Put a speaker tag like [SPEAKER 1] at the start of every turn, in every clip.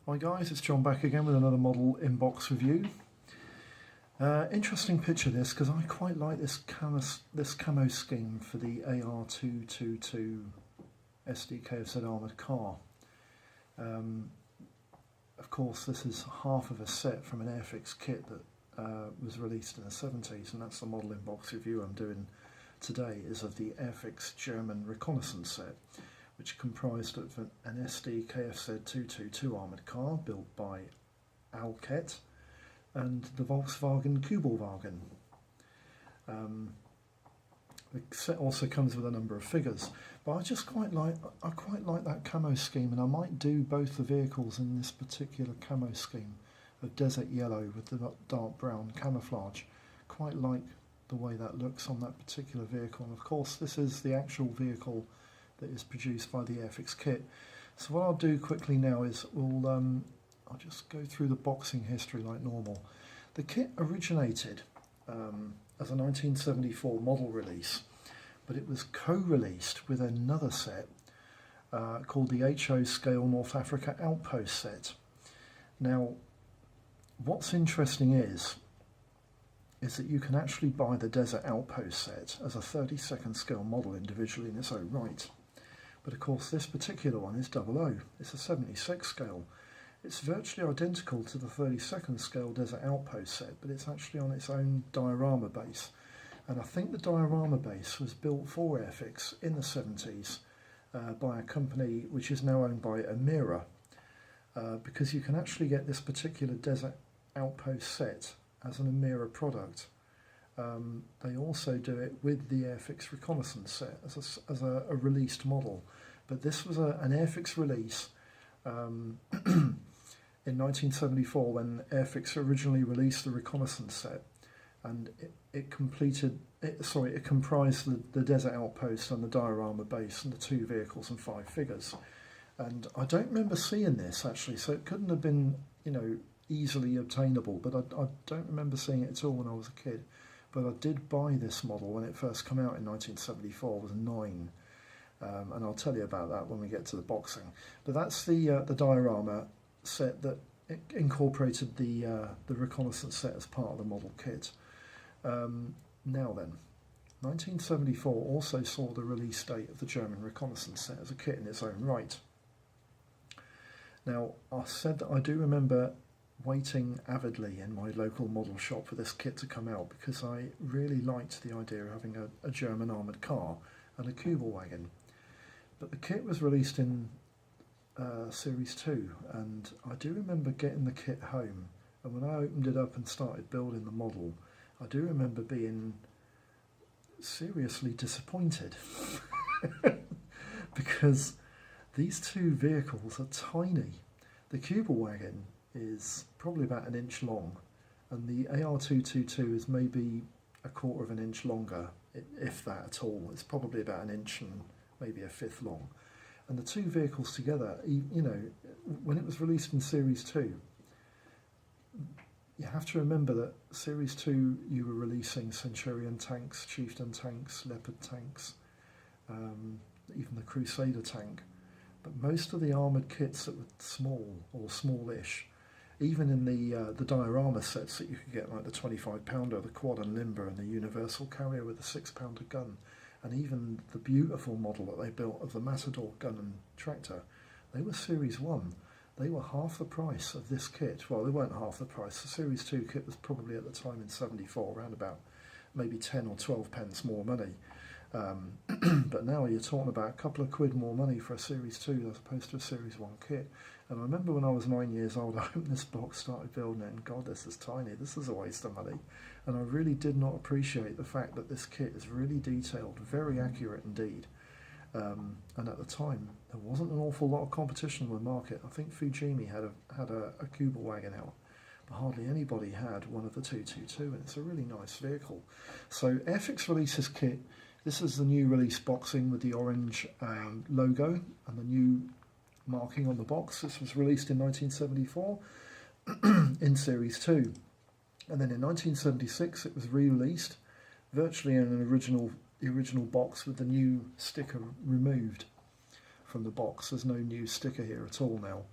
[SPEAKER 1] Hi guys, it's John back again with another model inbox review. Interesting picture this because I quite like this camo scheme for the AR222 SDKFZ armoured car. Of course this is half of a set from an Airfix kit that was released in the 70s, and that's the model inbox review I'm doing today, is of the Airfix German Reconnaissance set, which comprised of an SD KFZ 222 armoured car built by Alket and the Volkswagen Cuba Wagon. The set also comes with a number of figures, but I quite like that camo scheme, and I might do both the vehicles in this particular camo scheme of desert yellow with the dark brown camouflage. Quite like the way that looks on that particular vehicle, and of course this is the actual vehicle that is produced by the Airfix kit. So what I'll do quickly now is I'll just go through the boxing history like normal. The kit originated as a 1974 model release, but it was co-released with another set called the HO Scale North Africa Outpost set. Now, what's interesting is that you can actually buy the Desert Outpost set as a 32nd scale model individually in its own right. But of course this particular one is 00, it's a 76 scale. It's virtually identical to the 32nd scale Desert Outpost set, but it's actually on its own diorama base. And I think the diorama base was built for Airfix in the 70s by a company which is now owned by Amira, because you can actually get this particular Desert Outpost set as an Amira product. They also do it with the Airfix Reconnaissance set as a released model, but this was an Airfix release in 1974 when Airfix originally released the Reconnaissance set, and it comprised the Desert Outpost and the diorama base and the two vehicles and 5 figures. And I don't remember seeing this actually, so it couldn't have been easily obtainable, but I don't remember seeing it at all when I was a kid. But I did buy this model when it first came out in 1974. I was 9, and I'll tell you about that when we get to the boxing. But that's the diorama set that incorporated the Reconnaissance set as part of the model kit. Now then, 1974 also saw the release date of the German Reconnaissance set as a kit in its own right. Now, I said that I do remember waiting avidly in my local model shop for this kit to come out because I really liked the idea of having a German armoured car and a Cuba Wagon. But the kit was released in Series 2, and I do remember getting the kit home, and when I opened it up and started building the model, I do remember being seriously disappointed because these two vehicles are tiny. The Cuba Wagon is probably about 1 inch long, and the AR222 is maybe 1/4 of an inch longer, if that at all. It's probably about 1 inch and maybe 1/5 long. And the two vehicles together, when it was released in Series 2, you have to remember that Series 2 you were releasing Centurion tanks, Chieftain tanks, Leopard tanks, even the Crusader tank. But most of the armoured kits that were small or smallish, even in the diorama sets that you could get, like the 25-pounder, the quad and limber, and the universal carrier with the 6-pounder gun, and even the beautiful model that they built of the Matador gun and tractor, they were Series 1. They were half the price of this kit. Well, they weren't half the price. The Series 2 kit was probably at the time in 74 around about maybe 10 or 12 pence more money. But now you're talking about a couple of quid more money for a Series 2 as opposed to a Series 1 kit. And I remember when I was 9 years old, I opened this box, started building it, and God, this is tiny, this is a waste of money. And I really did not appreciate the fact that this kit is really detailed, very accurate indeed. And at the time, there wasn't an awful lot of competition in the market. I think Fujimi had a Cuba Wagon out, but hardly anybody had one of the 222, and it's a really nice vehicle. So Airfix released this kit. This is the new release boxing with the orange logo and the new marking on the box. This was released in 1974 in Series 2. And then in 1976 it was re-released virtually in the original box with the new sticker removed from the box. There's no new sticker here at all now.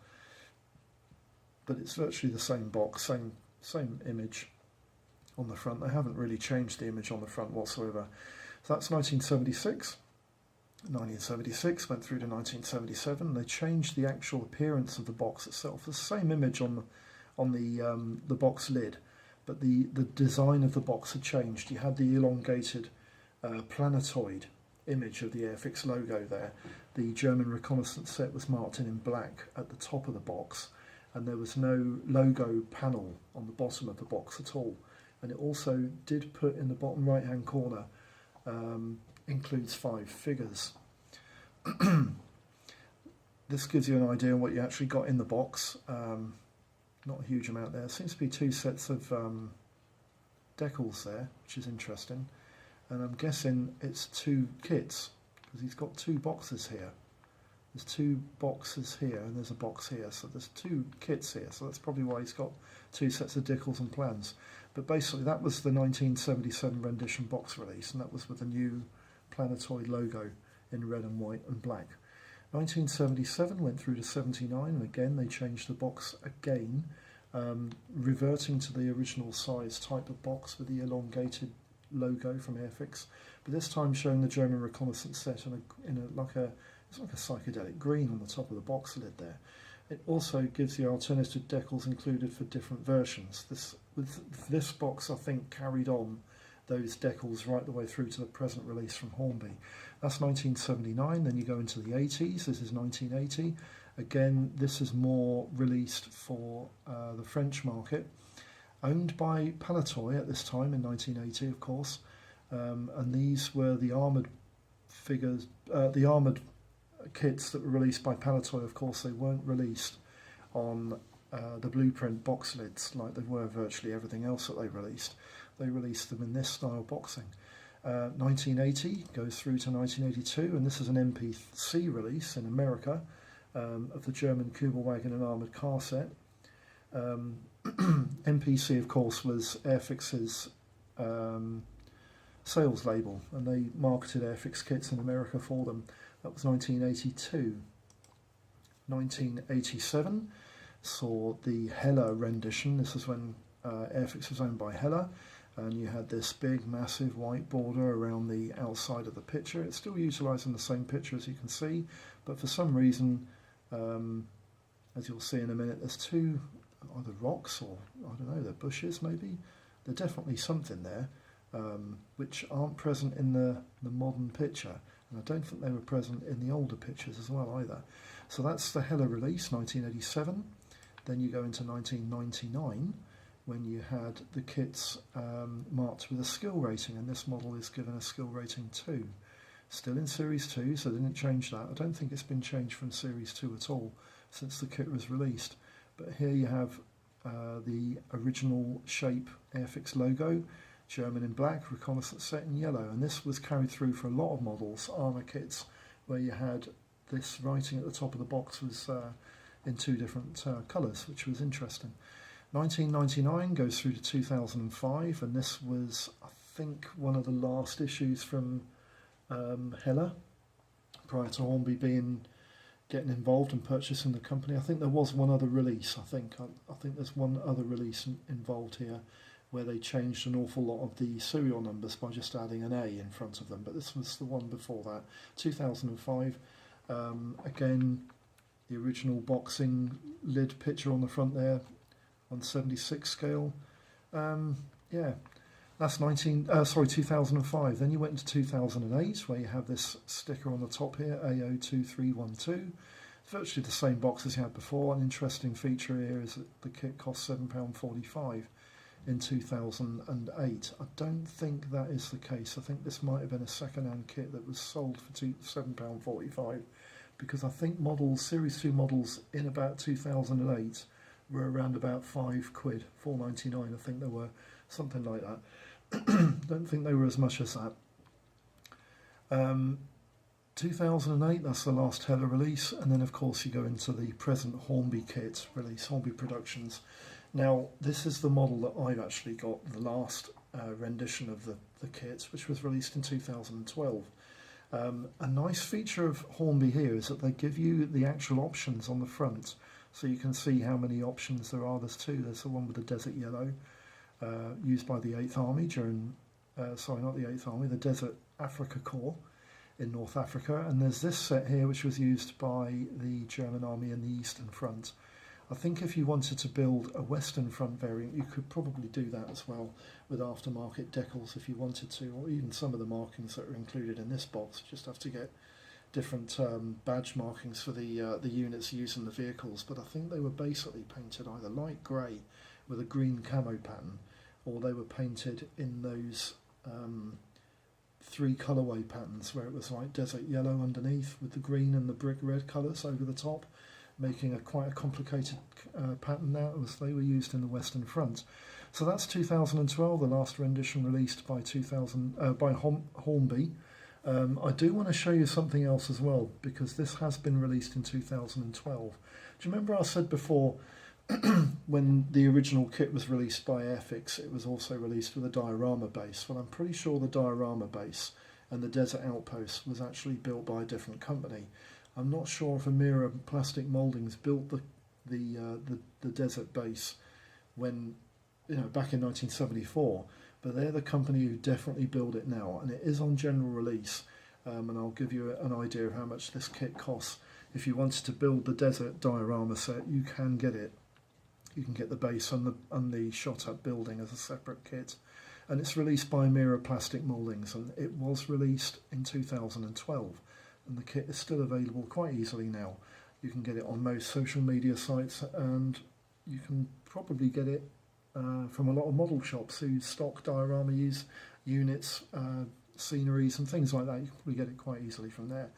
[SPEAKER 1] but it's virtually the same box, same image on the front. They haven't really changed the image on the front whatsoever. So that's 1976. 1976 went through to 1977. They changed the actual appearance of the box itself. The same image on the box lid, but the design of the box had changed. You had the elongated planetoid image of the Airfix logo there. The German Reconnaissance set was marked in black at the top of the box, and there was no logo panel on the bottom of the box at all. And it also did put in the bottom right hand corner, includes 5 figures. This gives you an idea of what you actually got in the box. Not a huge amount there. Seems to be 2 sets of decals there, which is interesting. And I'm guessing it's 2 kits, because he's got 2 boxes here. There's 2 boxes here and there's a box here, so there's 2 kits here, so that's probably why he's got 2 sets of decals and plans. But basically that was the 1977 rendition box release, and that was with the new planetoid logo in red and white and black. 1977 went through to 79, and again they changed the box again, reverting to the original size type of box with the elongated logo from Airfix, but this time showing the German Reconnaissance set it's like a psychedelic green on the top of the box lid there. It also gives you alternative decals included for different versions. This box, I think, carried on those decals right the way through to the present release from Hornby. That's 1979. Then you go into the 80s. This is 1980. Again, this is more released for the French market, owned by Palitoy at this time in 1980, of course. And these were the armoured figures, the armoured kits that were released by Palitoy. Of course, they weren't released on the blueprint box lids like they were virtually everything else that they released. They released them in this style boxing. 1980 goes through to 1982, and this is an MPC release in America of the German Cuba Wagon and armoured car set. MPC, of course, was Airfix's sales label, and they marketed Airfix kits in America for them. That was 1982. 1987 saw the Hella rendition. This is when Airfix was owned by Hella, and you had this big, massive white border around the outside of the picture. It's still utilising the same picture, as you can see, but for some reason, as you'll see in a minute, there's 2 either rocks or, I don't know, they're bushes maybe. There's definitely something there, which aren't present in the modern picture. And I don't think they were present in the older pictures as well either. So that's the Hella release, 1987. Then you go into 1999, when you had the kits marked with a skill rating, and this model is given a skill rating 2. Still in Series 2, so they didn't change that. I don't think it's been changed from Series 2 at all since the kit was released. But here you have the original shape Airfix logo, German in black, Reconnaissance set in yellow, and this was carried through for a lot of models, armour kits, where you had this writing at the top of the box was in 2 different colours, which was interesting. 1999 goes through to 2005, and this was, I think, one of the last issues from Hella, prior to Hornby getting involved and purchasing the company. I think there was one other release, I think there's one other release involved here, where they changed an awful lot of the serial numbers by just adding an A in front of them, but this was the one before that. 2005, again, the original boxing lid picture on the front there, on 76 scale. Yeah, that's 2005. Then you went into 2008, where you have this sticker on the top here, AO2312. It's virtually the same box as you had before. An interesting feature here is that the kit cost £7.45 in 2008. I don't think that is the case. I think this might have been a second-hand kit that was sold for £7.45, because I think Series 2 models in about 2008 were around about £5, £4.99. I think they were something like that. Don't think they were as much as that. 2008, that's the last Hella release, and then of course you go into the present Hornby kit release, Hornby Productions. Now, this is the model that I've actually got, the last rendition of the kit, which was released in 2012. A nice feature of Hornby here is that they give you the actual options on the front So you can see how many options there are. There's two. There's the one with the desert yellow, used by the 8th Army during, sorry, not the 8th Army, the Desert Africa Corps in North Africa. And there's this set here, which was used by the German Army in the Eastern Front. I think if you wanted to build a Western Front variant, you could probably do that as well with aftermarket decals if you wanted to, or even some of the markings that are included in this box. You just have to get different badge markings for the units used in the vehicles. But I think they were basically painted either light grey with a green camo pattern, or they were painted in those 3 colourway patterns where it was like desert yellow underneath with the green and the brick red colours over the top, making quite a complicated pattern now, as they were used in the Western Front. So that's 2012, the last rendition released by Hornby. I do want to show you something else as well, because this has been released in 2012. Do you remember I said before, when the original kit was released by Airfix, it was also released with a diorama base? Well, I'm pretty sure the diorama base and the Desert Outpost was actually built by a different company. I'm not sure if Amira Plastic Mouldings built the Desert base when, back in 1974, but they're the company who definitely build it now, and it is on general release. And I'll give you an idea of how much this kit costs. If you wanted to build the Desert diorama set, you can get it. You can get the base and the shot-up building as a separate kit. And it's released by Amira Plastic Mouldings, and it was released in 2012. And the kit is still available quite easily now. You can get it on most social media sites, and you can probably get it from a lot of model shops who stock diorama units, sceneries and things like that. You can probably get it quite easily from there.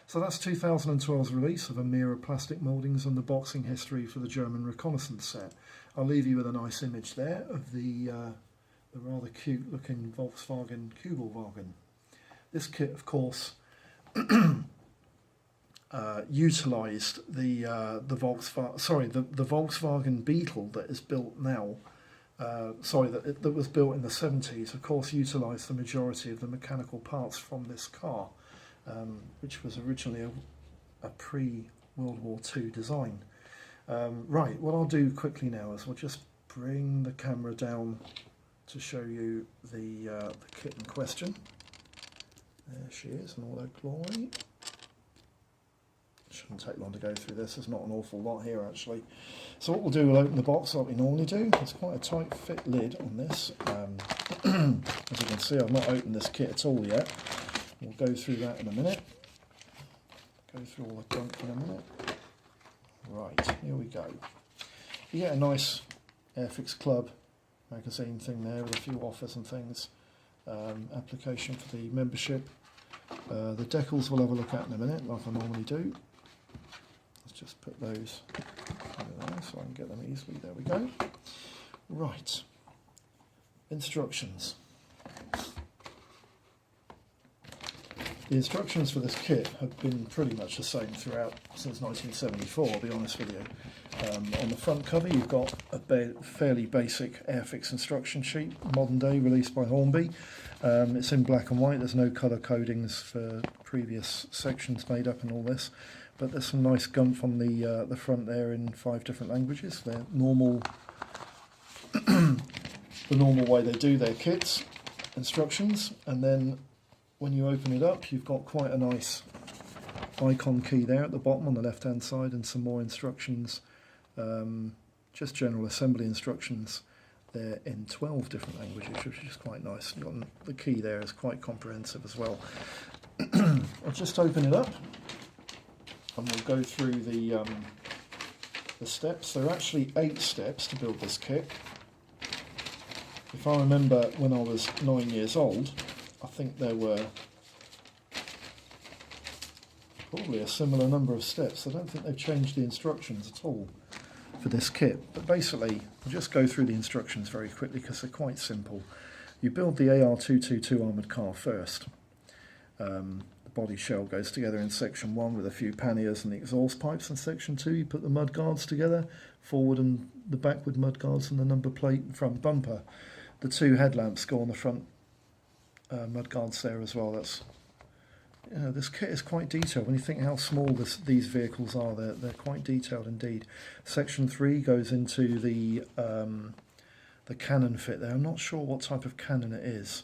[SPEAKER 1] So that's 2012's release of Amira Plastic Mouldings and the boxing history for the German Reconnaissance set. I'll leave you with a nice image there of the rather cute looking Volkswagen Cuba Wagon. This kit, of course, utilised the Volkswagen Beetle that is built now. That was built in the 70s. Of course, utilised the majority of the mechanical parts from this car, which was originally a pre-World War II design. Right, what I'll do quickly now is we'll just bring the camera down to show you the kit in question. There she is in all her glory. Shouldn't take long to go through this. There's not an awful lot here actually. So what we'll do, we'll open the box like we normally do. There's quite a tight fit lid on this. As you can see, I've not opened this kit at all yet. We'll go through that in a minute. Go through all the gunk in a minute. Right, here we go. You get a nice Airfix Club magazine thing there with a few offers and things. Application for the membership. The decals we'll have a look at in a minute, like I normally do. Let's just put those over there so I can get them easily. There we go. Right. Instructions. The instructions for this kit have been pretty much the same throughout since 1974, I'll be honest with you. On the front cover you've got a fairly basic Airfix instruction sheet, modern day, released by Hornby. It's in black and white, there's no colour codings for previous sections made up and all this, but there's some nice gump on the front there in 5 different languages. They're normal, the normal way they do their kits, instructions, and then when you open it up you've got quite a nice icon key there at the bottom on the left hand side, and some more instructions, just general assembly instructions there in 12 different languages, which is quite nice. The key there is quite comprehensive as well. I'll just open it up and we'll go through the steps. There are actually 8 steps to build this kit. If I remember when I was 9 years old, I think there were probably a similar number of steps. I don't think they've changed the instructions at all for this kit, but basically I'll just go through the instructions very quickly because they're quite simple. You build the AR222 armoured car first. The body shell goes together in section 1 with a few panniers and the exhaust pipes. In section 2 you put the mud guards together, forward and the backward mud guards and the number plate and front bumper. The 2 headlamps go on the front mud guards there as well. That's this kit is quite detailed. When you think how small these vehicles are, they're quite detailed indeed. Section 3 goes into the cannon fit there. I'm not sure what type of cannon it is.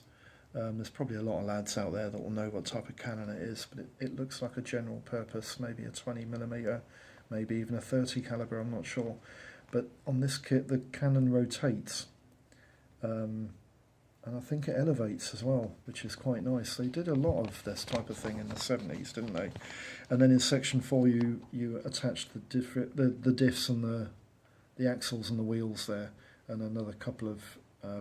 [SPEAKER 1] There's probably a lot of lads out there that will know what type of cannon it is, but it looks like a general purpose, maybe a 20mm, maybe even a 30 caliber, I'm not sure. But on this kit the cannon rotates, and I think it elevates as well, which is quite nice. They did a lot of this type of thing in the 70s, didn't they? And then in section 4 you attach the diffs and the axles and the wheels there, and another couple of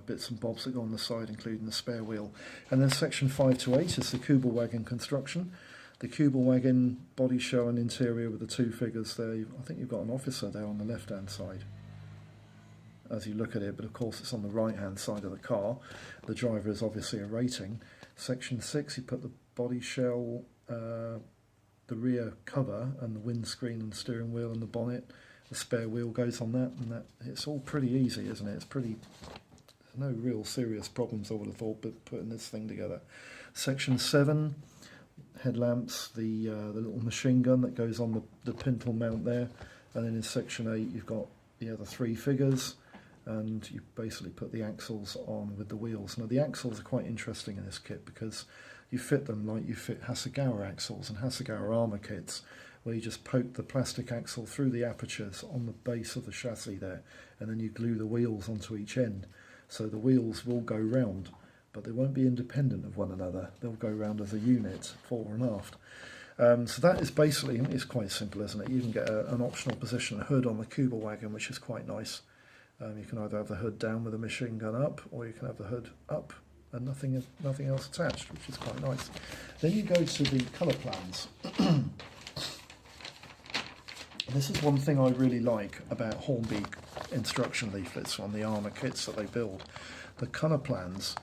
[SPEAKER 1] bits and bobs that go on the side, including the spare wheel. And then section 5 to 8 is the Cuba Wagon construction. The Cuba Wagon body shell and interior with the two figures there. I think you've got an officer there on the left hand side as you look at it, but of course it's on the right hand side of the car. The driver is obviously a rating. Section 6 you put the body shell, the rear cover and the windscreen and steering wheel and the bonnet. The spare wheel goes on that, and it's all pretty easy, isn't it? It's pretty, there's no real serious problems I would have thought but putting this thing together. Section 7, headlamps, the little machine gun that goes on the pintle mount there, and then in section 8 you've got the other three figures, and you basically put the axles on with the wheels. Now the axles are quite interesting in this kit because you fit them like you fit Hasegawa axles and Hasegawa armour kits, where you just poke the plastic axle through the apertures on the base of the chassis there, and then you glue the wheels onto each end. So the wheels will go round, but they won't be independent of one another. They'll go round as a unit, fore and aft. So that is basically, it's quite simple, isn't it? You can get an optional position hood on the Cuba Wagon, which is quite nice. You can either have the hood down with the machine gun up, or you can have the hood up and nothing else attached, which is quite nice. Then you go to the colour plans. This is one thing I really like about Hornby instruction leaflets on the armour kits that they build. The colour plans,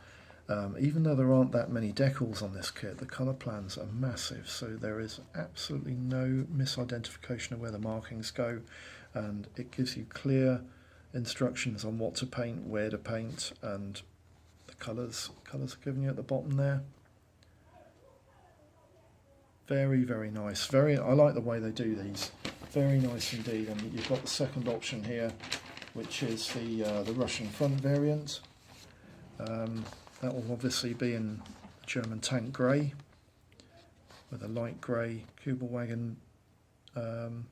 [SPEAKER 1] even though there aren't that many decals on this kit, the colour plans are massive, so there is absolutely no misidentification of where the markings go, and it gives you clear instructions on what to paint, where to paint, and the colours are given you at the bottom there. Very, very nice. I like the way they do these. Very nice indeed. And you've got the second option here, which is the Russian front variant. That will obviously be in German tank grey with a light grey Cuba Wagon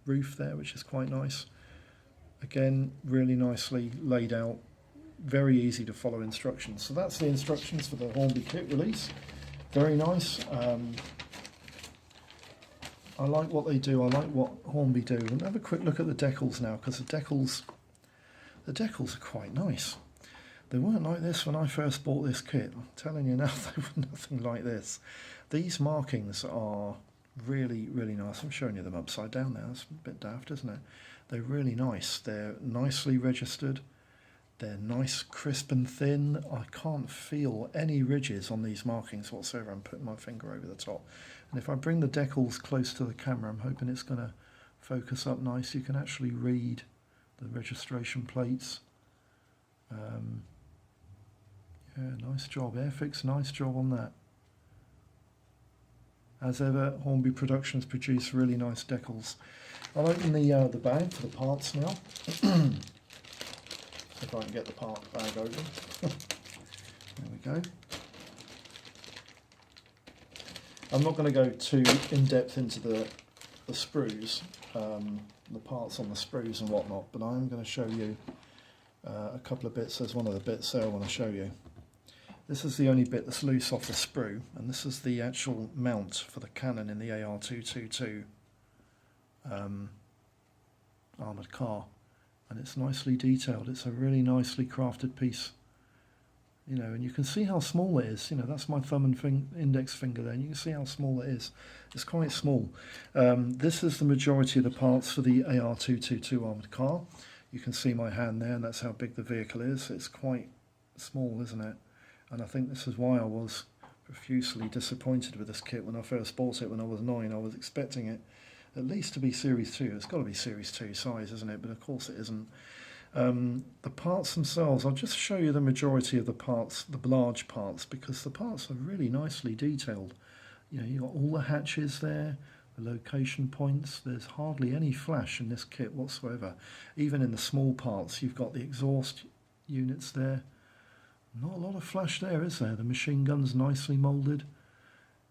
[SPEAKER 1] roof there, which is quite nice. Again, really nicely laid out, very easy to follow instructions. So that's the instructions for the Hornby kit release. Very nice. I like what they do. I like what Hornby do. We'll have a quick look at the decals now, because the decals are quite nice. They weren't like this when I first bought this kit. I'm telling you now, they were nothing like this. These markings are really, really nice. I'm showing you them upside down now. It's a bit daft, isn't it? They're really nice. They're nicely registered. They're nice, crisp and thin. I can't feel any ridges on these markings whatsoever. I'm putting my finger over the top. And if I bring the decals close to the camera, I'm hoping it's going to focus up nice. You can actually read the registration plates. Yeah, nice job. Airfix, nice job on that. As ever, Hornby Productions produce really nice decals. I'll open the bag for the parts now. If I can get the part bag open. There we go. I'm not going to go too in depth into the sprues, the parts on the sprues and whatnot, but I am going to show you a couple of bits. There's one of the bits there I want to show you. This is the only bit that's loose off the sprue, and this is the actual mount for the cannon in the AR222 armoured car, and it's nicely detailed. It's a really nicely crafted piece, you know, and you can see how small it is. You know, that's my thumb and index finger there, and you can see how small it is. It's quite small. This is the majority of the parts for the AR222 armoured car. You can see my hand there, and that's how big the vehicle is. It's quite small, isn't it? And I think this is why I was profusely disappointed with this kit when I first bought it when I was 9. I was expecting it at least to be Series 2. It's got to be Series 2 size, isn't it? But of course it isn't. The parts themselves, I'll just show you the majority of the parts, the large parts, because the parts are really nicely detailed. you know, you've got all the hatches there, the location points. There's hardly any flash in this kit whatsoever. Even in the small parts, you've got the exhaust units there. Not a lot of flash there, is there? The machine gun's nicely moulded.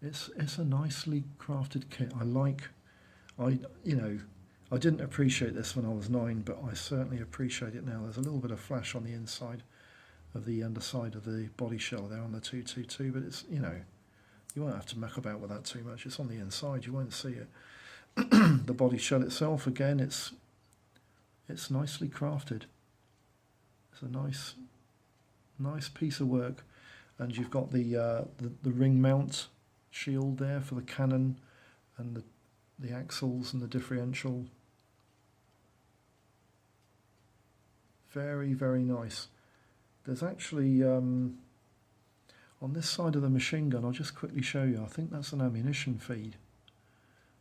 [SPEAKER 1] It's a nicely crafted kit. I didn't appreciate this when I was 9, but I certainly appreciate it now. There's a little bit of flash on the inside of the underside of the body shell there on the 222, but it's, you know, you won't have to muck about with that too much. It's on the inside, you won't see it. The body shell itself, again, it's nicely crafted. It's a nice piece of work, and you've got the ring mount shield there for the cannon and the axles and the differential. Very, very nice. There's actually on this side of the machine gun, I'll just quickly show you. I think that's an ammunition feed,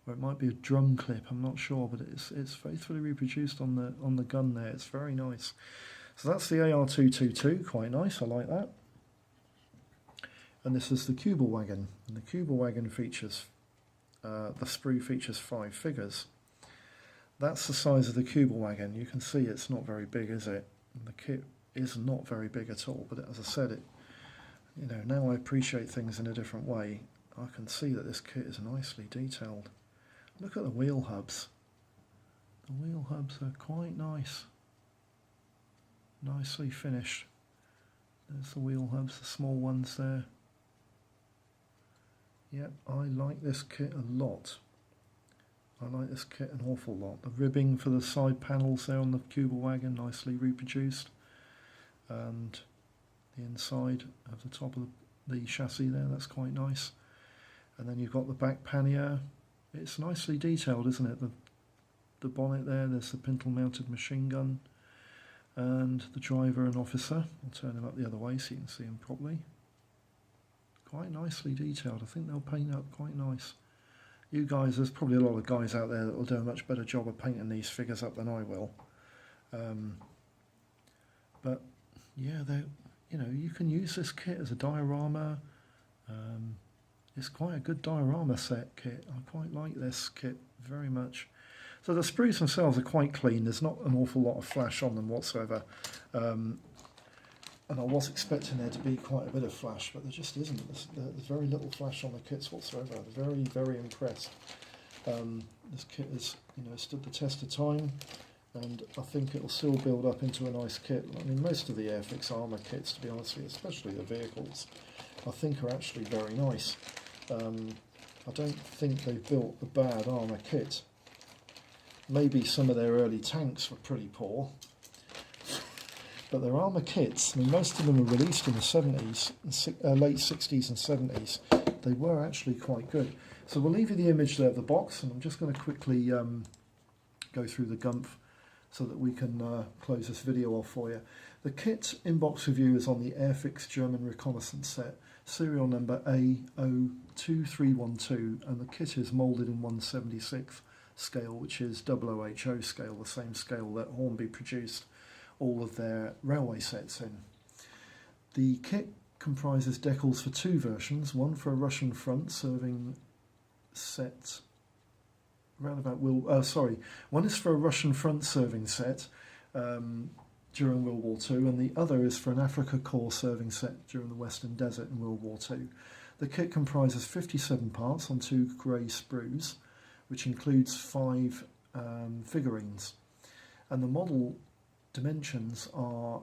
[SPEAKER 1] or it might be a drum clip. I'm not sure, but it's faithfully reproduced on the gun there. It's very nice. So that's the AR222. Quite nice. I like that. And this is the Cuba Wagon, and the Cuba Wagon features the sprue features 5 figures. That's the size of the Cuba Wagon. You can see it's not very big, is it? And the kit is not very big at all, but as I said, you know, now I appreciate things in a different way. I can see that this kit is nicely detailed. Look at the wheel hubs. The wheel hubs are quite nice. Nicely finished. There's the wheel hubs, the small ones there. Yep, I like this kit a lot. I like this kit an awful lot. The ribbing for the side panels there on the Cuba Wagon, nicely reproduced. And the inside of the top of the chassis there, that's quite nice. And then you've got the back pannier. It's nicely detailed, isn't it? The bonnet there, there's the pintle mounted machine gun. And the driver and officer. I'll turn him up the other way so you can see him properly. Quite nicely detailed. I think they'll paint up quite nice. You guys, there's probably a lot of guys out there that will do a much better job of painting these figures up than I will. But yeah, you know, you can use this kit as a diorama. It's quite a good diorama set kit. I quite like this kit very much. So the sprues themselves are quite clean. There's not an awful lot of flash on them whatsoever. And I was expecting there to be quite a bit of flash, but there just isn't. There's very little flash on the kits whatsoever. I'm very, very impressed. This kit has, you know, stood the test of time, and I think it'll still build up into a nice kit. I mean, most of the Airfix armour kits, to be honest with you, especially the vehicles, I think are actually very nice. I don't think they've built a bad armour kit. Maybe some of their early tanks were pretty poor, but their armour kits, I mean, most of them were released in the 70s, late 60s and 70s. They were actually quite good. So we'll leave you the image there of the box, and I'm just going to quickly go through the gumph so that we can close this video off for you. The kit in-box review is on the Airfix German Reconnaissance set, serial number A02312, and the kit is moulded in 1/76 scale, which is OOHO scale, the same scale that Hornby produced all of their railway sets in. The kit comprises decals for 2 versions, one for a Russian front serving set one is for a Russian front serving set during World War II, and the other is for an Africa Corps serving set during the Western Desert in World War II. The kit comprises 57 parts on 2 grey sprues, which includes 5 figurines, and the model dimensions are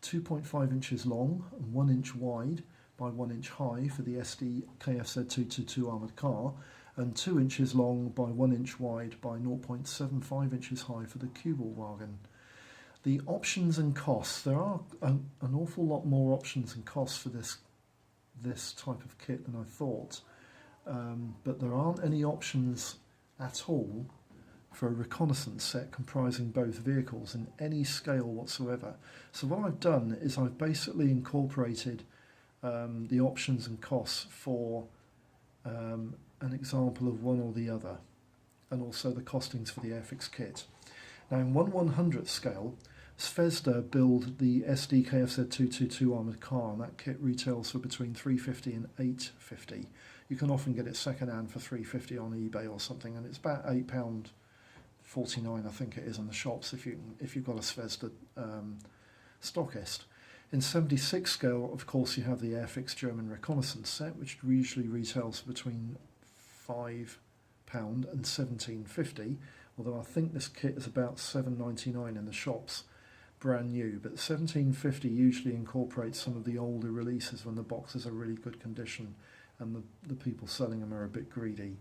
[SPEAKER 1] 2.5 inches long and 1 inch wide by 1 inch high for the SD KFZ 222 armoured car, and 2 inches long by 1 inch wide by 0.75 inches high for the Cuba Wagon. The options and costs, there are an awful lot more options and costs for this type of kit than I thought, but there aren't any options at all for a reconnaissance set comprising both vehicles in any scale whatsoever. So what I've done is I've basically incorporated the options and costs for an example of one or the other, and also the costings for the Airfix kit. Now in 1/100th scale, Zvezda build the SD KFZ 222 armoured car, and that kit retails for between $350 and $850 You can often get it second hand for £3.50 on eBay or something, and it's about £8.49, I think it is, in the shops if you've got a Zvezda stockist. In 76 scale, of course, you have the Airfix German Reconnaissance set, which usually retails between £5 and £17.50, although I think this kit is about £7.99 in the shops, brand new. But £17.50 usually incorporates some of the older releases when the boxes are really good condition and the people selling them are a bit greedy.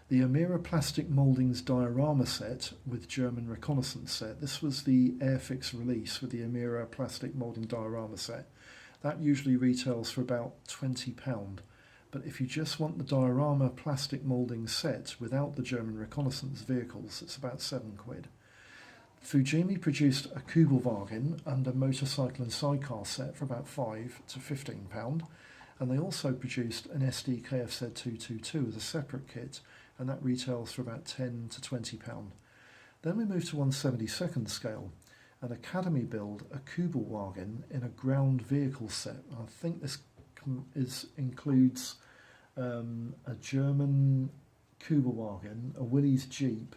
[SPEAKER 1] The Amira Plastic Mouldings Diorama set with German Reconnaissance set. This was the Airfix release with the Amira Plastic Moulding Diorama set. That usually retails for about £20. But if you just want the Diorama Plastic Moulding set without the German Reconnaissance vehicles, it's about £7. Fujimi produced a Cuba Wagon and a motorcycle and sidecar set for about £5 to £15. And they also produced an SD KFZ 222 as a separate kit, and that retails for about £10 to £20. Then we move to 1/72nd scale, an Academy build, a Cuba Wagon in a ground vehicle set. I think this includes a German Cuba Wagon, a Willys Jeep,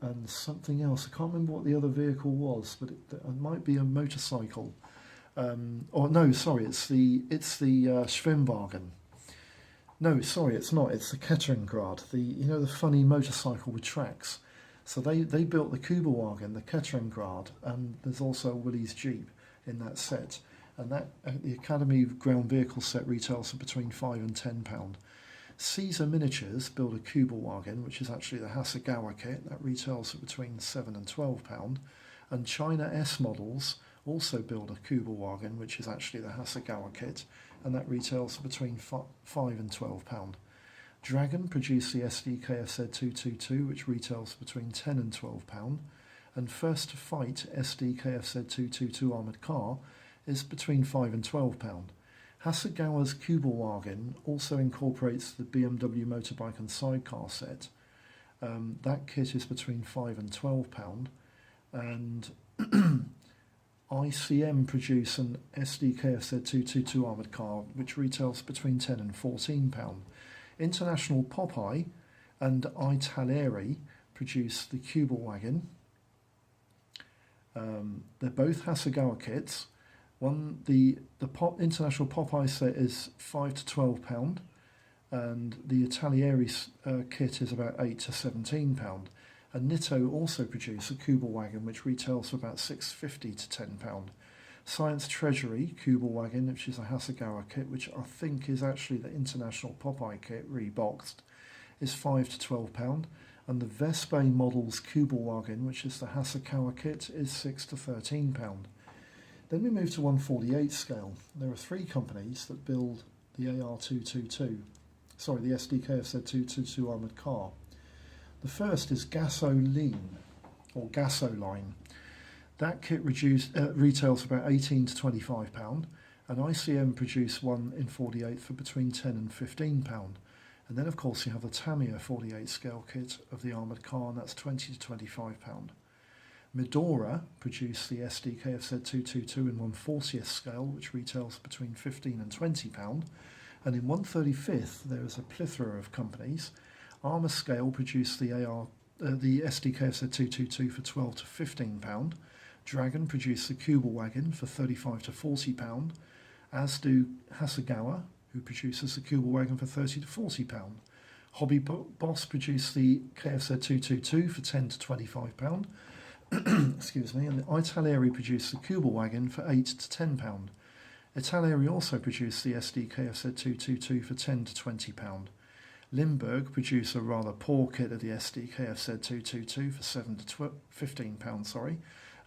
[SPEAKER 1] and something else. I can't remember what the other vehicle was, but it might be a motorcycle. Or no, sorry, it's the Schwimmwagen. No, sorry, it's not. It's the Ketterengrad, the funny motorcycle with tracks. So they built the Cuba Wagon, the Ketterengrad, and there's also a Willys Jeep in that set. And that the Academy ground vehicle set retails for between £5 and £10. Caesar Miniatures build a Cuba Wagon, which is actually the Hasegawa kit. That retails for between £7 and £12. And China S Models also build a Cuba Wagon, which is actually the Hasegawa kit, and that retails between £5 and £12. Dragon produced the SD KFZ 222, which retails between £10 and £12. And First to Fight SD KFZ 222 armoured car is between £5 and £12. Hasegawa's Cuba Wagon also incorporates the Bmw Motorbike and Sidecar set. That kit is between £5 and £12. And ICM produce an SD KFZ 222 armoured car, which retails between £10 and £14. International Popeye and Italeri produce the Cuba Wagon. They're both Hasegawa kits. The International Popeye set is £5 to £12, and the Italieri kit is about £8 to £17. And Nitto also produce a Cuba Wagon, which retails for about £6.50 to £10. Science Treasury Cuba Wagon, which is a Hasegawa kit, which I think is actually the International Popeye kit reboxed, is £5 to £12. And the Vespe Models Cuba Wagon, which is the Hasegawa kit, is £6 to £13. Then we move to 1/48 scale. There are three companies that build the AR222, sorry, the SDKFZ 222 armoured car. The first is Gasoline, or Gasoline. That kit retails for about £18 to £25, and ICM produce one in 48 for between £10 and £15. And then, of course, you have the Tamiya 48 scale kit of the armoured car, and that's £20 to £25. Medora produced the SD KFZ 222 in 1/40th scale, which retails between £15 and £20. And in 1/35th, there is a plethora of companies. Armour Scale produced the SD KFZ 222 for £12 to £15. Dragon produced the Cuba Wagon for £35 to £40, as do Hasegawa, who produces the Cuba Wagon for £30 to £40. Hobby Boss produced the KFZ 222 for £10 to £25. Excuse me, and the Italeri produced the Cuba Wagon for £8 to £10. Italeri also produced the SD KFZ 222 for £10 to £20. Limburg produced a rather poor kit of the SD KFZ 222 for £7 to £15,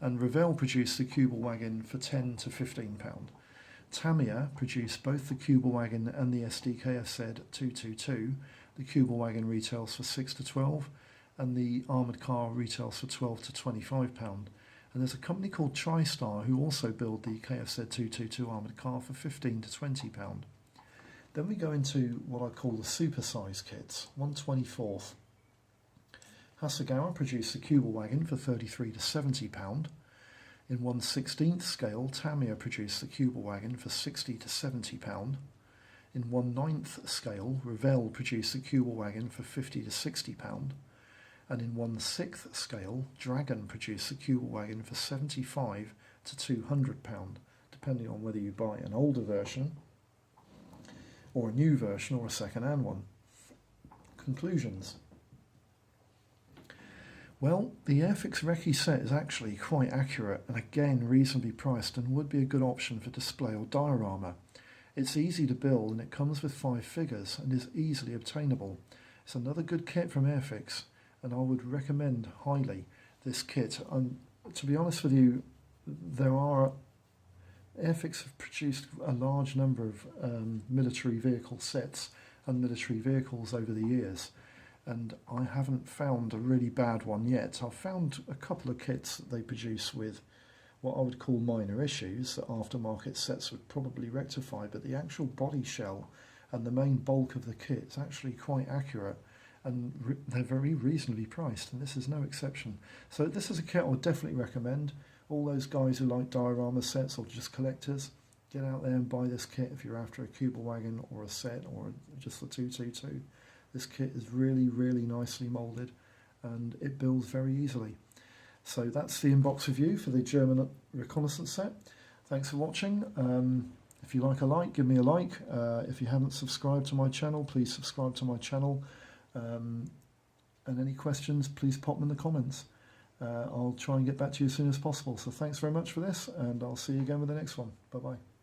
[SPEAKER 1] and Revell produced the Cuba Wagon for £10 to £15. Tamiya produced both the Cuba Wagon and the SD KFZ 222. The Cuba Wagon retails for £6 to £12, and the armoured car retails for £12 to £25. And there's a company called TriStar who also build the KFZ 222 armoured car for £15 to £20. Then we go into what I call the supersize kits, 1/24th. Hasegawa produced the Cuba Wagon for £33 to £70. In 1/16th scale, Tamiya produced the Cuba Wagon for £60 to £70. In 1/9 scale, Revell produced the Cuba Wagon for £50 to £60, and in 1/6 scale, Dragon produced the Cuba Wagon for £75 to £200, depending on whether you buy an older version or a new version or a second-hand one. Conclusions. Well, the Airfix Recce set is actually quite accurate and again reasonably priced and would be a good option for display or diorama. It's easy to build and it comes with 5 figures and is easily obtainable. It's another good kit from Airfix and I would recommend highly this kit. To be honest with you, Airfix have produced a large number of military vehicle sets and military vehicles over the years, and I haven't found a really bad one yet. I've found a couple of kits that they produce with what I would call minor issues that aftermarket sets would probably rectify, but the actual body shell and the main bulk of the kit is actually quite accurate, and they're very reasonably priced, and this is no exception. So this is a kit I would definitely recommend. All those guys who like diorama sets or just collectors, get out there and buy this kit if you're after a Cuba Wagon or a set or just the 222. This kit is really, really nicely moulded and it builds very easily. So that's the inbox review for the German Reconnaissance set. Thanks for watching. If you like a like, give me a like. If you haven't subscribed to my channel, please subscribe to my channel. And any questions, please pop them in the comments. I'll try and get back to you as soon as possible. So thanks very much for this, and I'll see you again with the next one. Bye-bye.